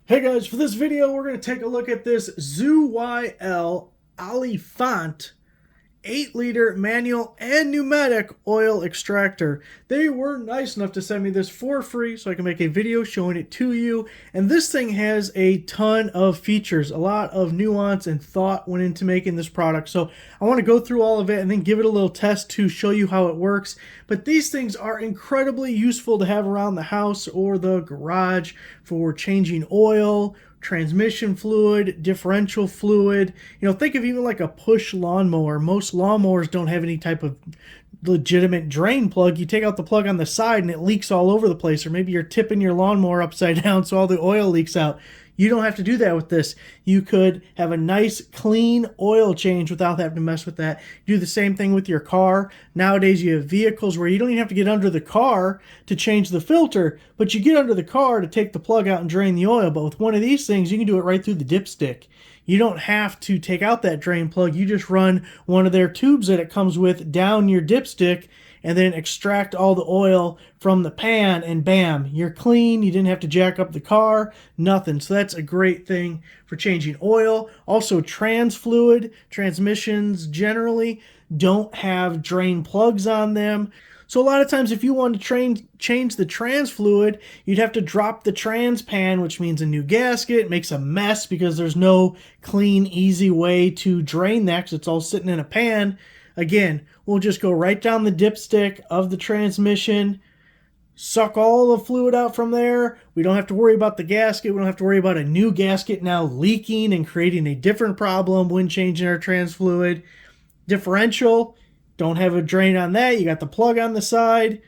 Hey guys, for this video we're going to take a look at this ZOOYL Olifant 8-liter manual and pneumatic oil extractor. They were nice enough to send me this for free so I can make a video showing it to you. And this thing has a ton of features. A lot of nuance and thought went into making this product. So I want to go through all of it and then give it a little test to show you how it works. But these things are incredibly useful to have around the house or the garage for changing oil, transmission fluid, differential fluid. Think of even like a push lawnmower. Most lawnmowers don't have any type of legitimate drain plug. You take out the plug on the side and it leaks all over the place, or maybe you're tipping your lawnmower upside down so all the oil leaks out. You don't have to do that with this. You could have a nice clean oil change without having to mess with that. Do the same thing with your car. Nowadays you have vehicles where you don't even have to get under the car to change the filter, but you get under the car to take the plug out and drain the oil. But with one of these things, you can do it right through the dipstick. You don't have to take out that drain plug. You just run one of their tubes that it comes with down your dipstick and then extract all the oil from the pan, and bam, you're clean. You didn't have to jack up the car, nothing. So that's a great thing for changing oil. Also, trans fluid, transmissions generally don't have drain plugs on them. So a lot of times if you want to change the trans fluid, you'd have to drop the trans pan, which means a new gasket. It makes a mess because there's no clean, easy way to drain that because it's all sitting in a pan. Again, we'll just go right down the dipstick of the transmission, suck all the fluid out from there. We don't have to worry about the gasket. We don't have to worry about a new gasket now leaking and creating a different problem when changing our trans fluid. Differential, don't have a drain on that. You got the plug on the side.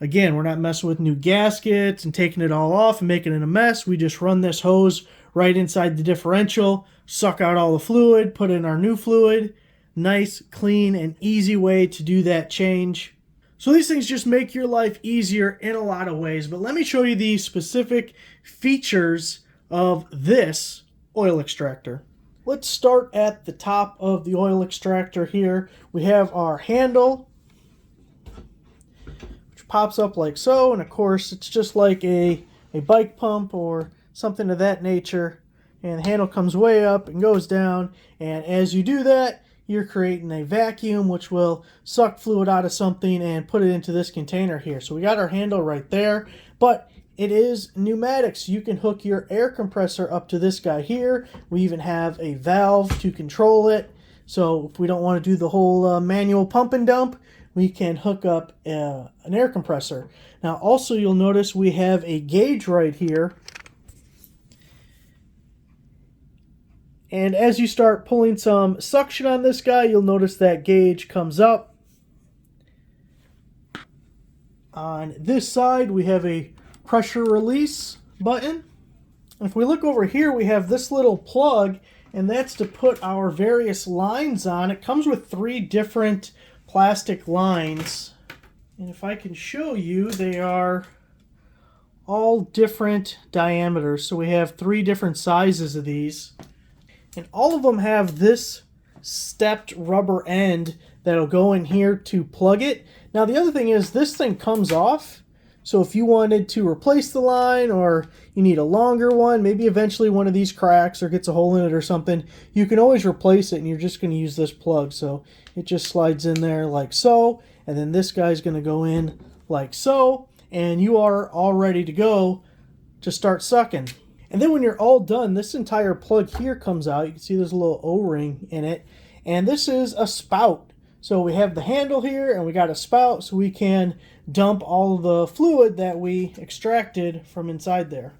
Again, we're not messing with new gaskets and taking it all off and making it a mess. We just run this hose right inside the differential, suck out all the fluid, put in our new fluid. Nice, clean, and easy way to do that change. So these things just make your life easier in a lot of ways. But let me show you the specific features of this oil extractor. Let's start at the top of the oil extractor here. We have our handle, which pops up like so. And of course, it's just like a bike pump or something of that nature. And the handle comes way up and goes down. And as you do that, you're creating a vacuum which will suck fluid out of something and put it into this container here. So we got our handle right there, but it is pneumatic, so you can hook your air compressor up to this guy here. We even have a valve to control it. So if we don't want to do the whole manual pump and dump, we can hook up an air compressor. Now also you'll notice we have a gauge right here. And as you start pulling some suction on this guy, you'll notice that gauge comes up. On this side, we have a pressure release button. And if we look over here, we have this little plug, and that's to put our various lines on. It comes with 3 different plastic lines. And if I can show you, they are all different diameters. So we have 3 different sizes of these. And all of them have this stepped rubber end that'll go in here to plug it. Now the other thing is this thing comes off. So if you wanted to replace the line or you need a longer one, maybe eventually one of these cracks or gets a hole in it or something, you can always replace it and you're just going to use this plug. So it just slides in there like so. And then this guy's going to go in like so. And you are all ready to go to start sucking. And then when you're all done, this entire plug here comes out. You can see there's a little O-ring in it. And this is a spout. So we have the handle here and we got a spout so we can dump all the fluid that we extracted from inside there.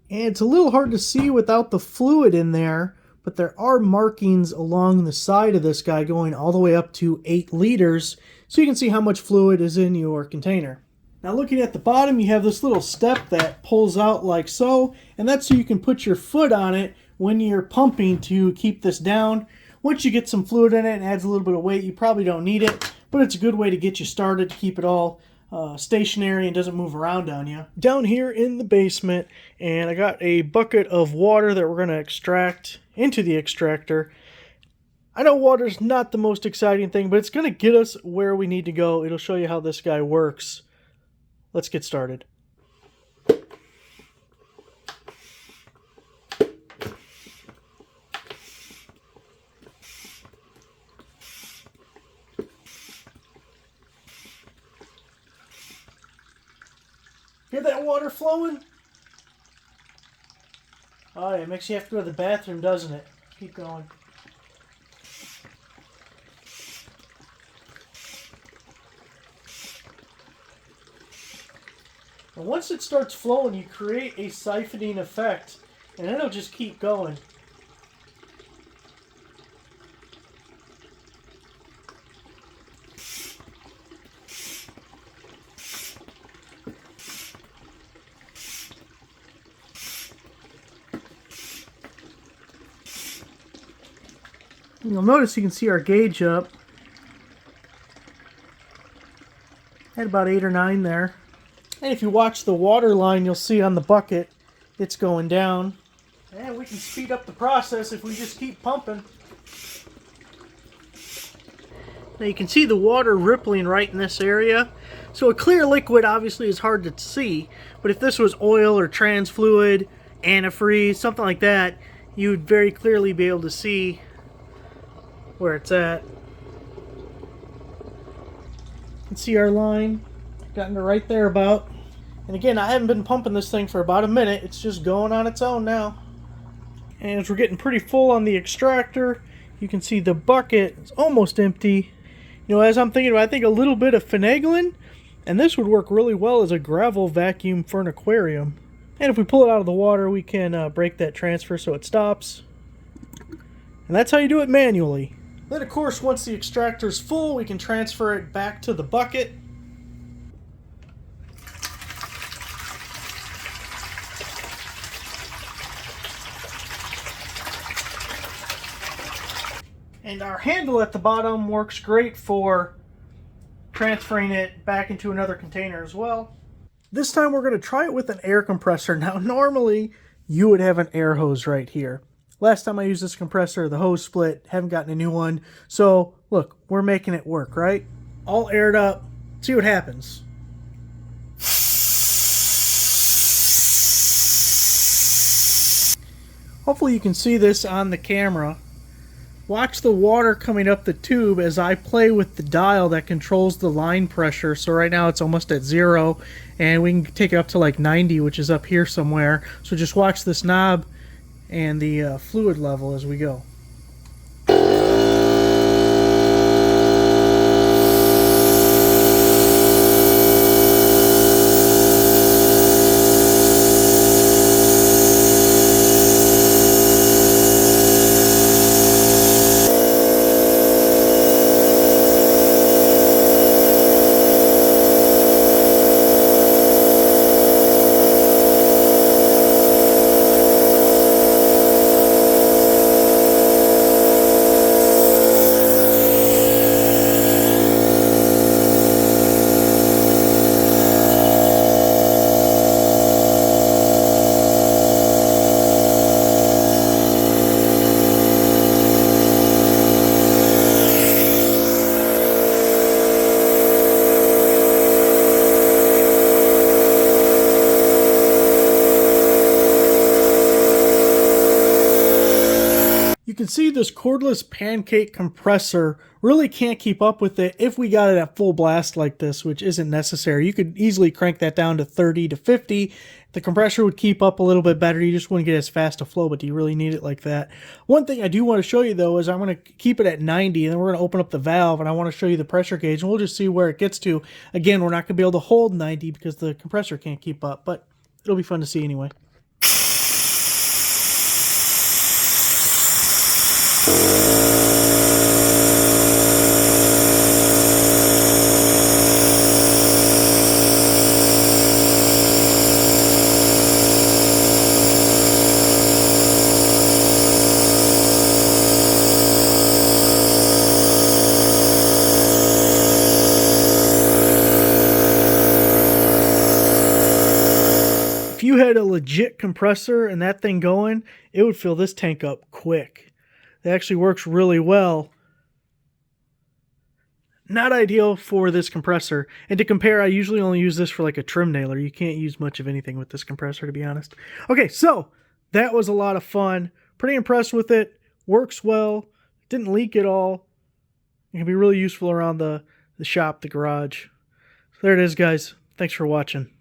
And it's a little hard to see without the fluid in there, but there are markings along the side of this guy going all the way up to 8 liters. So you can see how much fluid is in your container. Now looking at the bottom, you have this little step that pulls out like so, and that's so you can put your foot on it when you're pumping to keep this down. Once you get some fluid in it and adds a little bit of weight, you probably don't need it, but it's a good way to get you started to keep it all stationary and doesn't move around on you. Down here in the basement, and I got a bucket of water that we're going to extract into the extractor. I know water's not the most exciting thing, but it's going to get us where we need to go. It'll show you how this guy works. Let's get started. Hear that water flowing? Oh yeah, it makes you have to go to the bathroom, doesn't it? Keep going. And once it starts flowing, you create a siphoning effect, and it'll just keep going. You'll notice you can see our gauge up. Had about 8 or 9 there. And if you watch the water line, you'll see on the bucket, it's going down. And we can speed up the process if we just keep pumping. Now you can see the water rippling right in this area. So a clear liquid obviously is hard to see, but if this was oil or trans fluid, antifreeze, something like that, you would very clearly be able to see where it's at. You can see our line, gotten to right there about. And again, I haven't been pumping this thing for about a minute. It's just going on its own now. And as we're getting pretty full on the extractor, you can see the bucket is almost empty. You know, as I'm thinking about it, I think a little bit of finagling, and this would work really well as a gravel vacuum for an aquarium. And if we pull it out of the water, we can break that transfer so it stops. And that's how you do it manually. Then, of course, once the extractor is full, we can transfer it back to the bucket. And our handle at the bottom works great for transferring it back into another container as well. This time we're going to try it with an air compressor. Now, normally you would have an air hose right here. Last time I used this compressor, the hose split, haven't gotten a new one. So, look, we're making it work, right? All aired up. See what happens. Hopefully you can see this on the camera. Watch the water coming up the tube as I play with the dial that controls the line pressure. So right now it's almost at 0, and we can take it up to like 90, which is up here somewhere. So just watch this knob and the fluid level as we go. You can see this cordless pancake compressor really can't keep up with it if we got it at full blast like this, which isn't necessary. You could easily crank that down to 30 to 50. The compressor would keep up a little bit better. You just wouldn't get as fast a flow, but do you really need it like that? One thing I do want to show you though is I'm going to keep it at 90, and then we're going to open up the valve, and I want to show you the pressure gauge, and we'll just see where it gets to. Again, we're not going to be able to hold 90 because the compressor can't keep up, but it'll be fun to see anyway. If you had a legit compressor and that thing going, it would fill this tank up quick. It actually works really well. Not ideal for this compressor. And to compare, I usually only use this for like a trim nailer. You can't use much of anything with this compressor, to be honest. Okay, so that was a lot of fun. Pretty impressed with it. Works well. Didn't leak at all. It can be really useful around the shop, the garage. So there it is, guys. Thanks for watching.